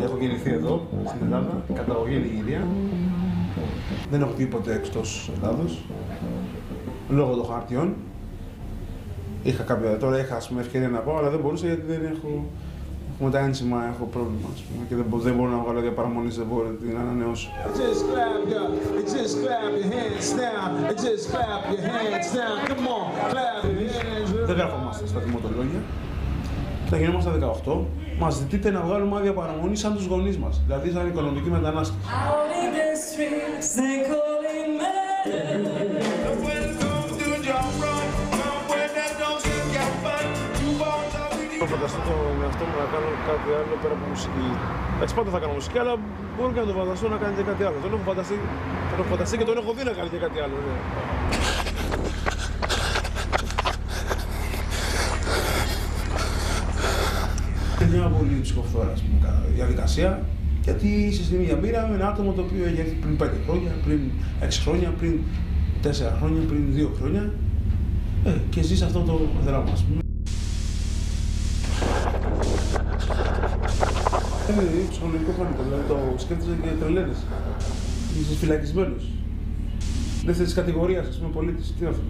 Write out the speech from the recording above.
Έχω γεννηθεί εδώ, στην Ελλάδα, καταγωγή Νιγηρία. Δεν έχω τίποτε εκτός Ελλάδος, λόγω των χαρτιών. Τώρα είχα ευκαιρία να πάω, αλλά δεν μπορούσα γιατί δεν έχω τα ένσημα, έχω πρόβλημα και δεν μπορώ να βγάλω διαπαραμονής, δεν μπορώ να την ανανεώσω. Δεν γράφομαστε στα δημοτολόγια. Θα γινόμαστε 18, μας ζητείτε να βγάλουμε άδεια παραμονή σαν τους γονείς μας, δηλαδή σαν οικονομική μετανάστευση. Να φανταστώ τον εαυτό μου να κάνω κάτι άλλο πέρα από μουσική. Εντάξει, πάντα θα κάνω μουσική, αλλά μπορώ και να το φανταστώ να κάνει και κάτι άλλο. Τον έχω φανταστεί και τον έχω δει να κάνει και κάτι άλλο. Ναι. Είναι μια πολύ ψυχοφθόρα διαδικασία, γιατί είσαι στην ίδια μοίρα με ένα άτομο το οποίο έχει έρθει πριν 5 χρόνια, πριν 6 χρόνια, πριν 4 χρόνια, πριν 2 χρόνια και ζεις αυτό το δράμα, ας πούμε. Είναι ψυχολογικό χρονικό, δηλαδή το σκέφτεσαι και τρελαίνεσαι. Είσαι φυλακισμένος. Δεύτερης κατηγορίας, ας πούμε, πολίτης. Τι είναι αυτό.